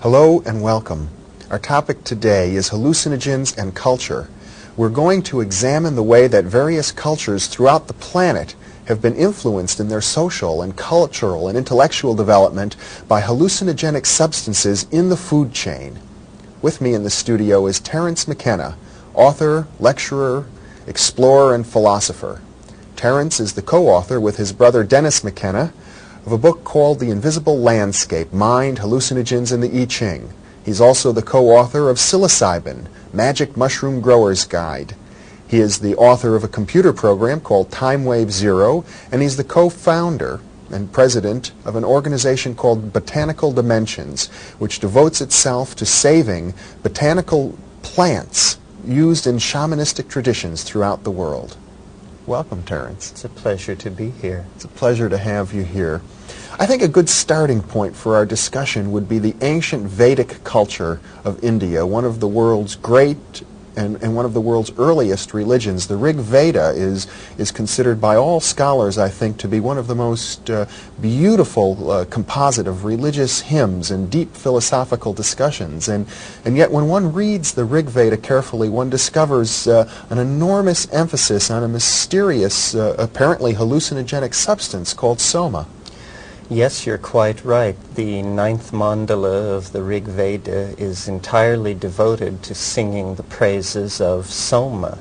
Hello and welcome. Our topic today is hallucinogens and culture. We're going to examine the way that various cultures throughout the planet have been influenced in their social and cultural and intellectual development by hallucinogenic substances in the food chain. With me in the studio is Terence McKenna, author, lecturer, explorer, and philosopher. Terence is the co-author with his brother Dennis McKenna of a book called The Invisible Landscape, Mind, Hallucinogens, and the I Ching. He's also the co-author of Psilocybin, Magic Mushroom Grower's Guide. He is the author of a computer program called Timewave Zero, and he's the co-founder and president of an organization called Botanical Dimensions, which devotes itself to saving botanical plants used in shamanistic traditions throughout the world. Welcome, Terence. It's a pleasure to be here. It's a pleasure to have you here. I think a good starting point for our discussion would be the ancient Vedic culture of India, one of the world's great and one of the world's earliest religions. The Rig Veda is considered by all scholars, I think, to be one of the most beautiful composite of religious hymns and deep philosophical discussions. And yet when one reads the Rig Veda carefully, one discovers an enormous emphasis on a mysterious, apparently hallucinogenic substance called soma. Yes, you're quite right. The ninth mandala of the Rig Veda is entirely devoted to singing the praises of soma,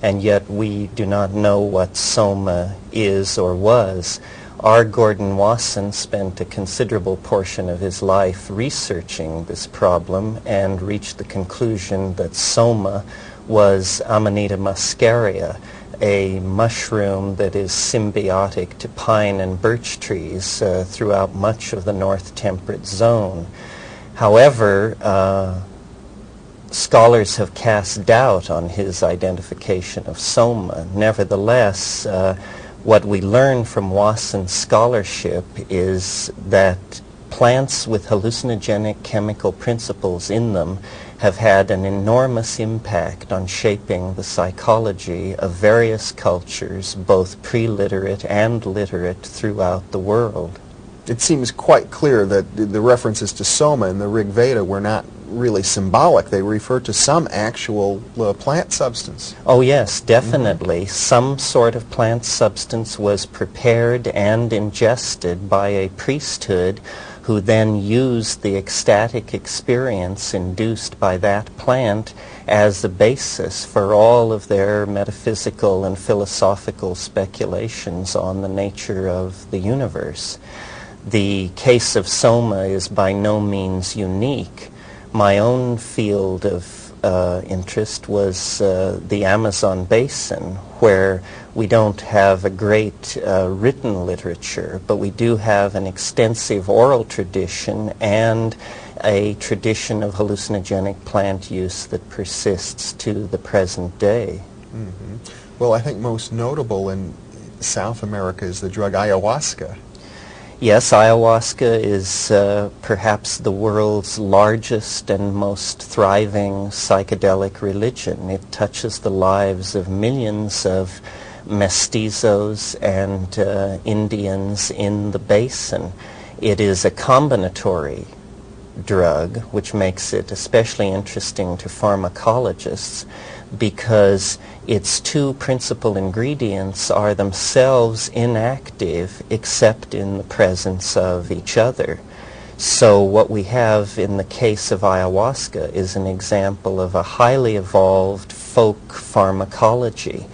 and yet we do not know what soma is or was. R. Gordon Wasson spent a considerable portion of his life researching this problem and reached the conclusion that soma was Amanita muscaria, a mushroom that is symbiotic to pine and birch trees throughout much of the North Temperate Zone. However, scholars have cast doubt on his identification of soma. Nevertheless, what we learn from Wasson's scholarship is that plants with hallucinogenic chemical principles in them have had an enormous impact on shaping the psychology of various cultures, both pre-literate and literate, throughout the world. It seems quite clear that the references to soma in the Rig Veda were not really symbolic. They refer to some actual plant substance. Oh yes, definitely. Some sort of plant substance was prepared and ingested by a priesthood who then used the ecstatic experience induced by that plant as the basis for all of their metaphysical and philosophical speculations on the nature of the universe. The case of soma is by no means unique. My own field of interest was the Amazon basin, where we don't have a great written literature, but we do have an extensive oral tradition and a tradition of hallucinogenic plant use that persists to the present day. Mm-hmm. Well, I think most notable in South America is the drug ayahuasca. Yes, ayahuasca is perhaps the world's largest and most thriving psychedelic religion. It touches the lives of millions of mestizos and Indians in the basin. It is a combinatory drug, which makes it especially interesting to pharmacologists, because its two principal ingredients are themselves inactive except in the presence of each other. So what we have in the case of ayahuasca is an example of a highly evolved folk pharmacology.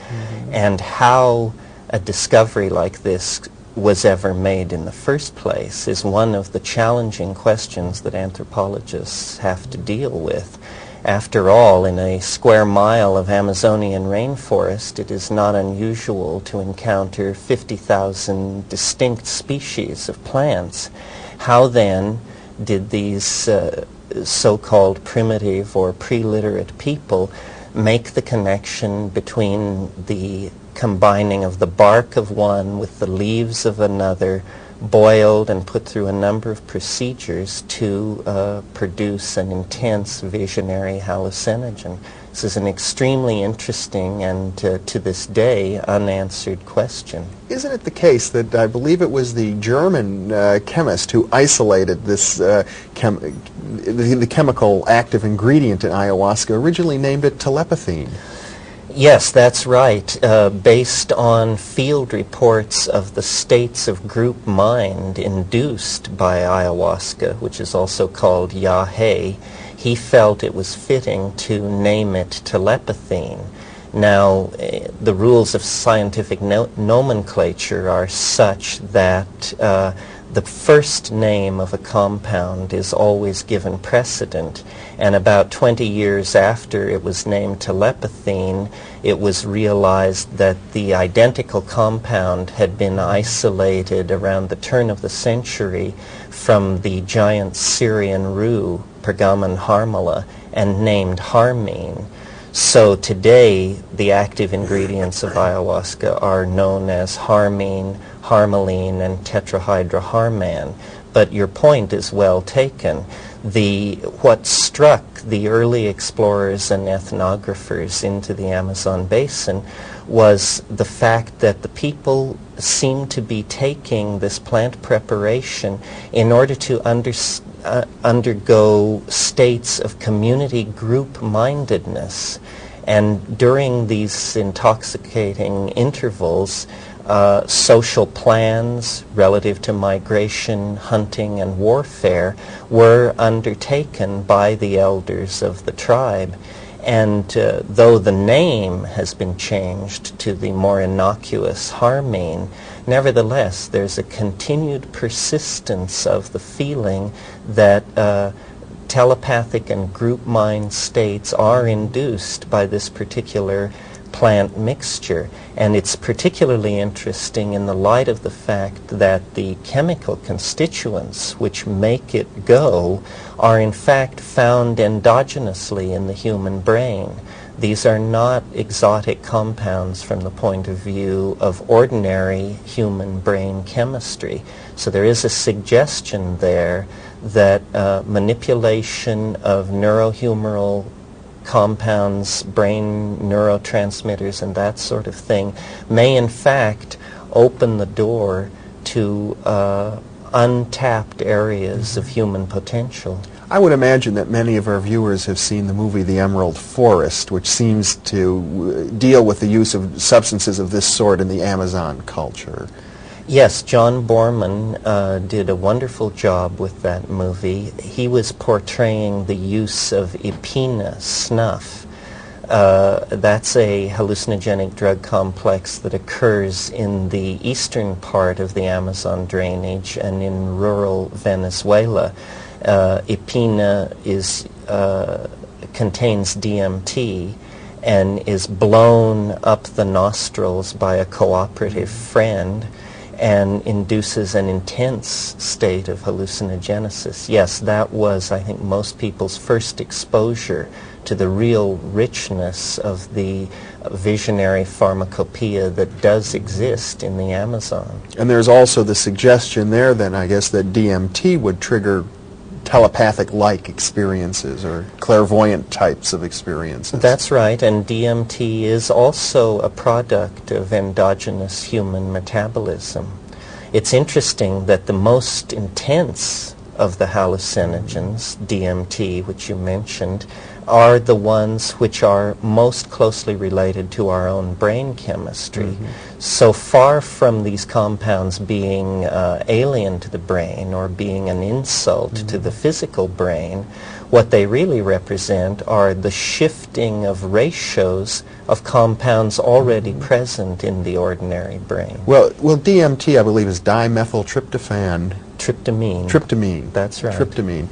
And how a discovery like this was ever made in the first place is one of the challenging questions that anthropologists have to deal with. After all, in a square mile of Amazonian rainforest, it is not unusual to encounter 50,000 distinct species of plants. How then did these so-called primitive or pre-literate people make the connection between the combining of the bark of one with the leaves of another, boiled and put through a number of procedures to produce an intense visionary hallucinogen? This is an extremely interesting and, to this day, unanswered question. Isn't it the case that I believe it was the German chemist who isolated this the chemical active ingredient in ayahuasca, originally named it telepathine? Yes, that's right. Based on field reports of the states of group mind induced by ayahuasca, which is also called yahe, he felt it was fitting to name it telepathine. Now, the rules of scientific nomenclature are such that the first name of a compound is always given precedent, and about 20 years after it was named telepathine, it was realized that the identical compound had been isolated around the turn of the century from the giant Syrian rue, Pergamon harmala, and named harmine. So today, the active ingredients of ayahuasca are known as harmine, harmaline, and tetrahydroharman. But your point is well taken. What struck the early explorers and ethnographers into the Amazon basin was the fact that the people seemed to be taking this plant preparation in order to undergo states of community group-mindedness. And during these intoxicating intervals, social plans relative to migration, hunting, and warfare were undertaken by the elders of the tribe. And though the name has been changed to the more innocuous harmine, nevertheless, there's a continued persistence of the feeling that telepathic and group mind states are induced by this particular plant mixture. And it's particularly interesting in the light of the fact that the chemical constituents which make it go are in fact found endogenously in the human brain. These are not exotic compounds from the point of view of ordinary human brain chemistry. So there is a suggestion there that manipulation of neurohumoral compounds, brain neurotransmitters, and that sort of thing may in fact open the door to untapped areas of human potential. I would imagine that many of our viewers have seen the movie The Emerald Forest, which seems to deal with the use of substances of this sort in the Amazon culture. Yes, John Borman did a wonderful job with that movie. He was portraying the use of epina, snuff. That's a hallucinogenic drug complex that occurs in the eastern part of the Amazon drainage and in rural Venezuela. Epina contains DMT and is blown up the nostrils by a cooperative friend and induces an intense state of hallucinogenesis. Yes, that was, I think, most people's first exposure to the real richness of the visionary pharmacopoeia that does exist in the Amazon. And there's also the suggestion there, then, I guess, that DMT would trigger telepathic-like experiences or clairvoyant types of experiences. That's right, and DMT is also a product of endogenous human metabolism. It's interesting that the most intense of the hallucinogens, DMT, which you mentioned, are the ones which are most closely related to our own brain chemistry. Mm-hmm. So far from these compounds being alien to the brain or being an insult to the physical brain, what they really represent are the shifting of ratios of compounds already present in the ordinary brain. Well, DMT, I believe, is dimethyltryptophan. Tryptamine. Tryptamine. That's right. Tryptamine.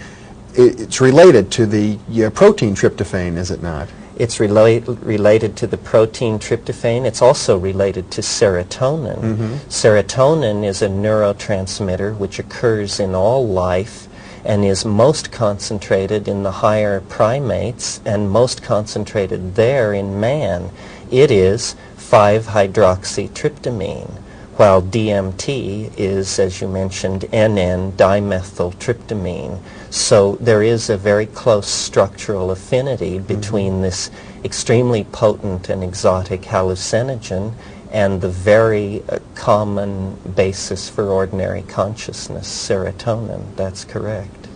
It's related to the protein tryptophan, is it not? It's related to the protein tryptophan. It's also related to serotonin. Mm-hmm. Serotonin is a neurotransmitter which occurs in all life and is most concentrated in the higher primates and most concentrated there in man. It is 5-hydroxytryptamine, while DMT is, as you mentioned, NN-dimethyltryptamine. So there is a very close structural affinity between this extremely potent and exotic hallucinogen and the very common basis for ordinary consciousness, serotonin. That's correct.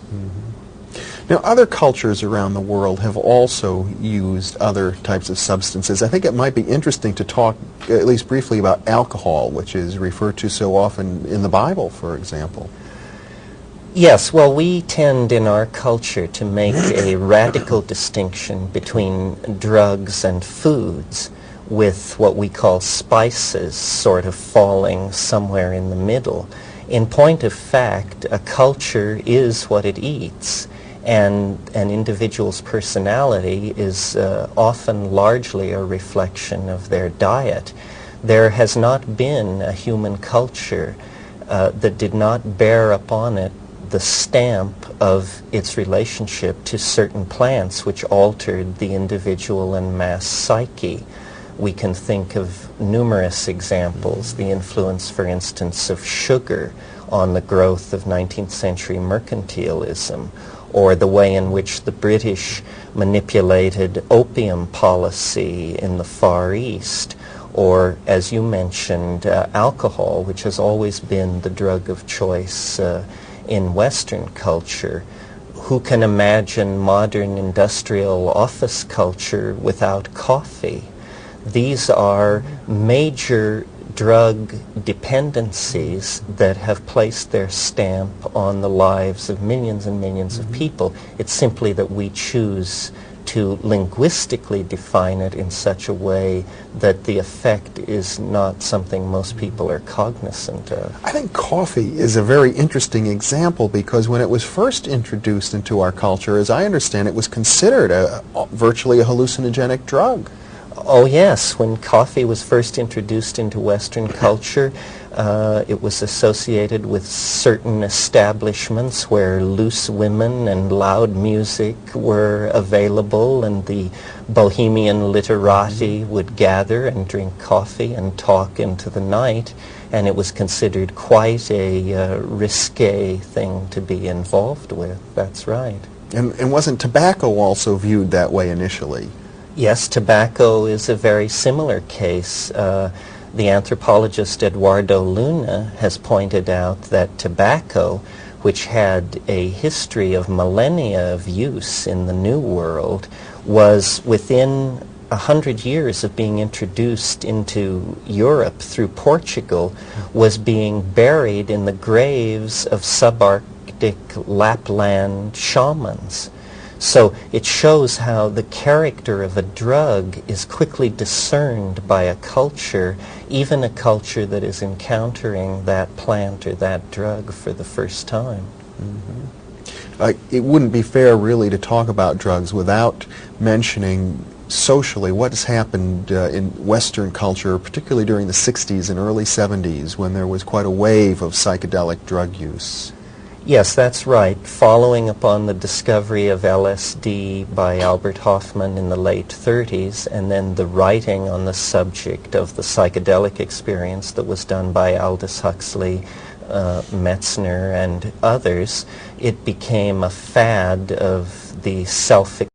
Now, other cultures around the world have also used other types of substances. I think it might be interesting to talk, at least briefly, about alcohol, which is referred to so often in the Bible, for example. Yes, well, we tend in our culture to make a radical distinction between drugs and foods, with what we call spices sort of falling somewhere in the middle. In point of fact, a culture is what it eats, and an individual's personality is often largely a reflection of their diet. There has not been a human culture that did not bear upon it the stamp of its relationship to certain plants which altered the individual and mass psyche. We can think of numerous examples, the influence, for instance, of sugar on the growth of 19th century mercantilism, or the way in which the British manipulated opium policy in the Far East, or, as you mentioned, alcohol, which has always been the drug of choice in Western culture. Who can imagine modern industrial office culture without coffee? These are major drug dependencies that have placed their stamp on the lives of millions and millions of people. It's simply that we choose to linguistically define it in such a way that the effect is not something most people are cognizant of. I think coffee is a very interesting example because when it was first introduced into our culture, as I understand it, was considered virtually a hallucinogenic drug. Oh yes, when coffee was first introduced into Western culture, it was associated with certain establishments where loose women and loud music were available, and the bohemian literati would gather and drink coffee and talk into the night, and it was considered quite a risque thing to be involved with. That's right. And wasn't tobacco also viewed that way initially? Yes, tobacco is a very similar case. The anthropologist Eduardo Luna has pointed out that tobacco, which had a history of millennia of use in the New World, was within 100 years of being introduced into Europe through Portugal, was being buried in the graves of subarctic Lapland shamans. So it shows how the character of a drug is quickly discerned by a culture, even a culture that is encountering that plant or that drug for the first time. It wouldn't be fair really to talk about drugs without mentioning socially what has happened in Western culture, particularly during the 60s and early 70s when there was quite a wave of psychedelic drug use. Yes, that's right. Following upon the discovery of LSD by Albert Hofmann in the late 30s, and then the writing on the subject of the psychedelic experience that was done by Aldous Huxley, Metzner, and others, it became a fad of the self